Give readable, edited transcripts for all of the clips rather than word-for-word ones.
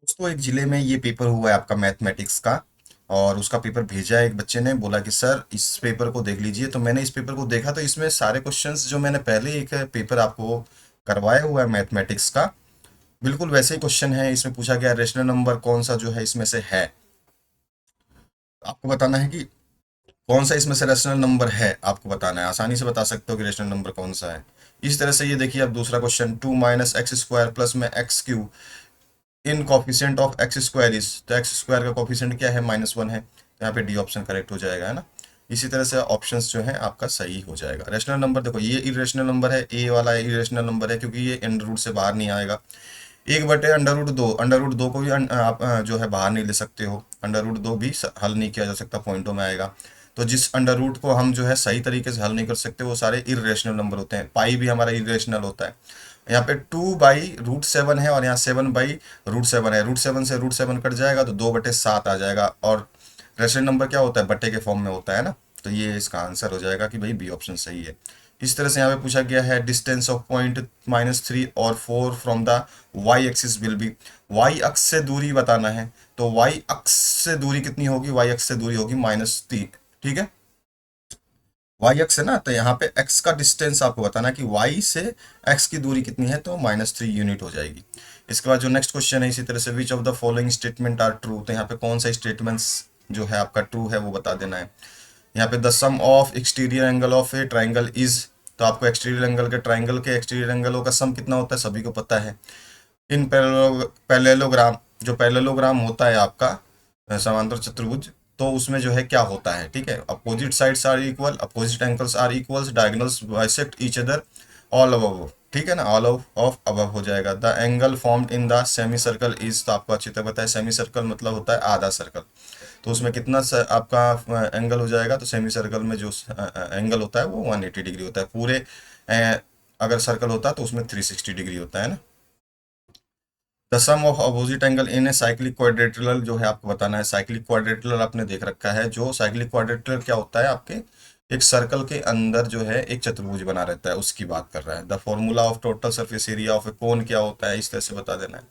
दोस्तों एक जिले में ये पेपर हुआ है आपका मैथमेटिक्स का। और उसका पेपर भेजा है, एक बच्चे ने बोला कि सर इस पेपर को देख लीजिए। तो मैंने इस पेपर को देखा तो इसमें सारे क्वेश्चंस जो मैंने पहले एक पेपर आपको करवाया हुआ है मैथमेटिक्स का, बिल्कुल वैसे ही क्वेश्चन है। इसमें पूछा गया रेशनल नंबर कौन सा जो है इसमें से है। आपको बताना है कि कौन सा इसमें से रेशनल नंबर है, आपको बताना है। आसानी से बता सकते हो कि रेशनल नंबर कौन सा है। इस तरह से ये देखिए, अब दूसरा क्वेश्चन, 2 - x² प्लस में x³ in coefficient of x square is, तो एक्स स्क्वायर का कॉफिशिएंट क्या है, -1 है। तो यहाँ पे डी ऑप्शन करेक्ट हो जाएगा, है ना। इसी तरह से ऑप्शंस जो है आपका सही हो जाएगा। रेशनल नंबर देखो, ये इरेशनल नंबर है, ए वाला इरेशनल नंबर है क्योंकि ये अंडर रूट से बाहर नहीं आएगा। 1/√2, अंडर रूट 2 को भी आप जो है बाहर नहीं ले सकते हो। अंडर रूट 2 भी हल नहीं किया जा सकता, पॉइंटों में आएगा। तो जिस अंडर रूट को हम जो है सही तरीके से हल नहीं कर सकते वो सारे इरेशनल नंबर होते हैं। पाई भी हमारा इरेशनल होता है। यहाँ पे 2/√7 है और यहाँ 7/√7 है। √7 से √7 कट जाएगा तो 2/7 आ जाएगा। और रेशनल नंबर क्या होता है, बट्टे के फॉर्म में होता है ना। तो ये इसका आंसर हो जाएगा कि भाई बी ऑप्शन सही है। इस तरह से यहाँ पे पूछा गया है डिस्टेंस ऑफ पॉइंट -3 और 4 from the Y axis will be. Y अक्ष से दूरी बताना है। तो वाई अक्ष से दूरी कितनी होगी, वाई अक्ष से दूरी होगी -3। ठीक है, वाई एक्स है ना, तो यहाँ पे एक्स का डिस्टेंस आपको बताना है कि वाई से एक्स की दूरी कितनी है, तो -3 यूनिट हो जाएगी। इसके बाद जो नेक्स्ट क्वेश्चन है इसी तरह से, which of the following statement are true, तो यहाँ पे कौन सा स्टेटमेंट्स जो है आपका ट्रू है वो बता देना है। यहाँ पे the sum of exterior angle of a triangle is, तो आपको एक्सटीरियर एंगल के ट्राइंगल के एक्सटीरियर एंगलों का सम कितना होता है सभी को पता है। इन पैरेललोग्राम, जो पैरेललोग्राम होता है आपका समांतर चतुर्भुज, तो उसमें जो है क्या होता है, ठीक है। Opposite sides are equal, opposite angles are equals, diagonals bisect each other, all above, ठीक है ना, ऑल ऑफ अबव हो जाएगा। The angle formed in the semi circle is, तो आपको अच्छी तरह पता है सेमी सर्कल मतलब होता है आधा सर्कल। तो उसमें कितना आपका एंगल हो जाएगा, तो सेमी सर्कल में जो एंगल होता है वो 180 डिग्री होता है। पूरे अगर सर्कल होता है तो उसमें 360 डिग्री होता है ना। The sum of opposite angle in a cyclic quadrilateral, जो है आपको बताना है। साइक्लिक क्वाड्रेटरल आपने देख रखा है, जो साइक्लिक क्वाड्रेटरल क्या होता है, आपके एक सर्कल के अंदर जो है एक चतुर्भुज बना रहता है, उसकी बात कर रहा है। The formula of total surface area of a cone क्या होता है, इस तरह से बता देना है।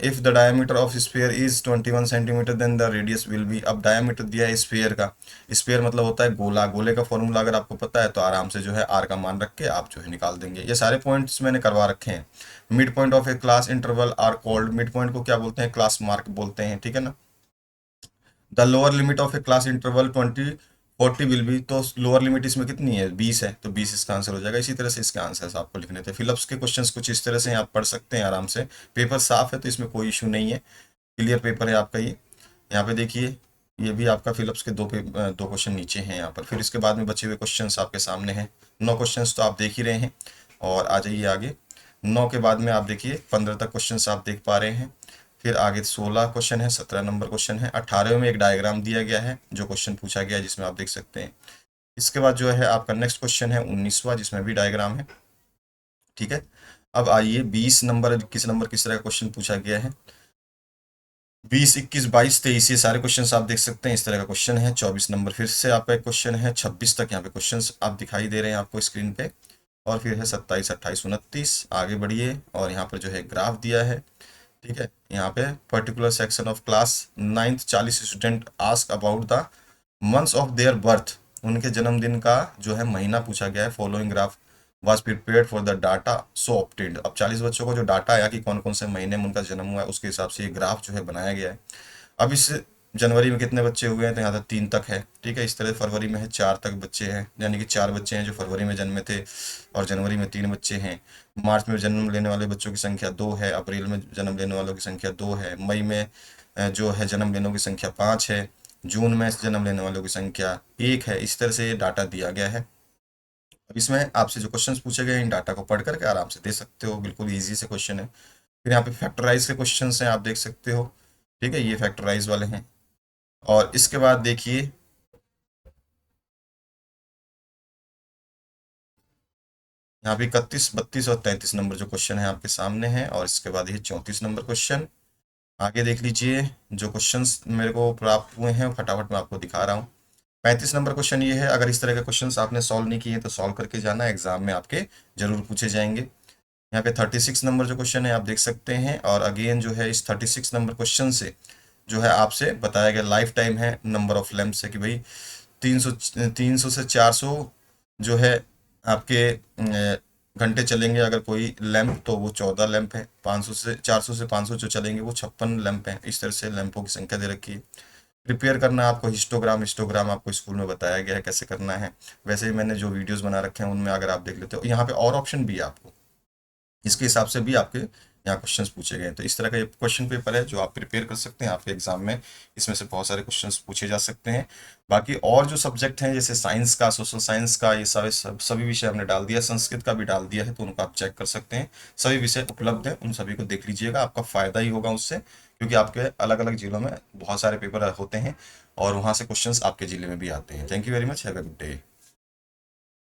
If the diameter of sphere is 21 centimetre then the radius will be. अब डायमीटर दिया है स्फीयर का, स्फीयर मतलब होता है गोला। गोले का फॉर्मूला अगर आपको पता है तो आराम से जो है आर का मान रख के आप जो है निकाल देंगे। ये सारे पॉइंट्स मैंने करवा रखे हैं। Mid point of a class interval are called, mid point को क्या बोलते हैं, क्लास मार्क बोलते हैं, ठीक है ना। The lower limit of a class interval 20 40 will be, तो लोअर लिमिट इसमें कितनी है, 20 है, तो 20 इसका आंसर हो जाएगा। इसी तरह से इसके आंसर्स आपको लिखने थे। फिलअप्स के क्वेश्चंस कुछ इस तरह से आप पढ़ सकते हैं आराम से। पेपर साफ है तो इसमें कोई इशू नहीं है, क्लियर पेपर है आपका ये। यहाँ पे देखिए, ये भी आपका फिलअप्स के दो क्वेश्चन नीचे हैं यहाँ पर। फिर इसके बाद में बचे हुए क्वेश्चंस आपके सामने हैं। 9 क्वेश्चंस तो आप देख ही रहे हैं। और आ जाइए आगे, 9 के बाद में आप देखिए 15 तक क्वेश्चंस आप देख पा रहे हैं। फिर आगे 16 क्वेश्चन है, 17 नंबर क्वेश्चन है, 18वें में एक डायग्राम दिया गया है जो क्वेश्चन पूछा गया है, जिसमें आप देख सकते हैं। इसके बाद जो है आपका नेक्स्ट क्वेश्चन है 19वां, जिसमें भी डायग्राम है, ठीक है। अब आइए 20 नंबर, 21 नंबर किस तरह का क्वेश्चन पूछा गया है। 20, 21, 22, 23 ये सारे क्वेश्चंस आप देख सकते हैं, इस तरह का क्वेश्चन है। 24 नंबर फिर से आपका एक क्वेश्चन है। 26 तक यहाँ पे क्वेश्चंस आप दिखाई दे रहे हैं आपको स्क्रीन पे। और फिर है 27, 28, 29। आगे बढ़िए और यहाँ पर जो है ग्राफ दिया है, ठीक है। यहाँ पे particular section of class 9th 40 student ask about the months of their birth, उनके जन्मदिन का जो है महीना पूछा गया है। Following graph was prepared for the data so obtained. अब 40 बच्चों को जो डाटा आया कि कौन कौन से महीने में उनका जन्म हुआ है, उसके हिसाब से ये ग्राफ जो है बनाया गया है। अब इस जनवरी में कितने बच्चे हुए हैं, तो यहाँ तक 3 तक है, ठीक है। इस तरह फरवरी में है 4 तक बच्चे हैं, यानी कि 4 बच्चे हैं जो फरवरी में जन्मे थे, और जनवरी में 3 बच्चे हैं। मार्च में जन्म लेने वाले बच्चों की संख्या 2 है, अप्रैल में जन्म लेने वालों की संख्या 2 है, मई में जो है जन्म लेने की संख्या 5 है, जून में जन्म लेने वालों की संख्या 1 है। इस तरह से ये डाटा दिया गया है। अब इसमें आपसे जो क्वेश्चंस पूछे गए हैं, इन डाटा को पढ़ करके आराम से दे सकते हो, बिल्कुल ईजी से क्वेश्चन है। फिर यहाँ पे फैक्टराइज के क्वेश्चंस हैं, आप देख सकते हो, ठीक है, ये फैक्टराइज वाले हैं। और इसके बाद देखिए, यहाँ पे 31, 32 और 33 नंबर जो क्वेश्चन है आपके सामने हैं। और इसके बाद ये 34 नंबर क्वेश्चन। आगे देख लीजिए, जो क्वेश्चंस मेरे को प्राप्त हुए हैं फटाफट मैं आपको दिखा रहा हूँ। 35 नंबर क्वेश्चन ये है, अगर इस तरह के क्वेश्चंस आपने सॉल्व नहीं किए तो सॉल्व करके जाना, एग्जाम में आपके जरूर पूछे जाएंगे। यहाँ पे 36 नंबर जो क्वेश्चन है आप देख सकते हैं, और अगेन जो है इस 36 नंबर क्वेश्चन से जो है आपसे बताया गया लाइफ टाइम है नंबर ऑफ लैंप्स है कि भाई 300 से 400 जो है आपके घंटे चलेंगे अगर कोई लैंप, तो वो 14 लैंप है। 400 से 500 जो चलेंगे वो 56 लैंप हैं। इस तरह से लैंपों की संख्या दे रखी है। प्रिपेयर करना आपको हिस्टोग्राम आपको स्कूल में बताया गया है कैसे करना है। वैसे ही मैंने जो वीडियोस बना रखे हैं उनमें अगर आप देख लेते हो, यहाँ पे और ऑप्शन भी है आपको, इसके हिसाब से भी आपके यहाँ क्वेश्चंस पूछे गए हैं। तो इस तरह का ये क्वेश्चन पेपर है जो आप प्रिपेयर कर सकते हैं आपके एग्जाम में। इसमें से बहुत सारे क्वेश्चंस पूछे जा सकते हैं। बाकी और जो सब्जेक्ट हैं जैसे साइंस का, सोशल साइंस का, ये सारे सभी विषय हमने डाल दिया, संस्कृत का भी डाल दिया है, तो उनको आप चेक कर सकते हैं। सभी विषय उपलब्ध है, उन सभी को देख लीजिएगा, आपका फायदा ही होगा उससे, क्योंकि आपके अलग अलग जिलों में बहुत सारे पेपर होते हैं और वहाँ से क्वेश्चंस आपके जिले में भी आते हैं। Thank you very much, have a good day.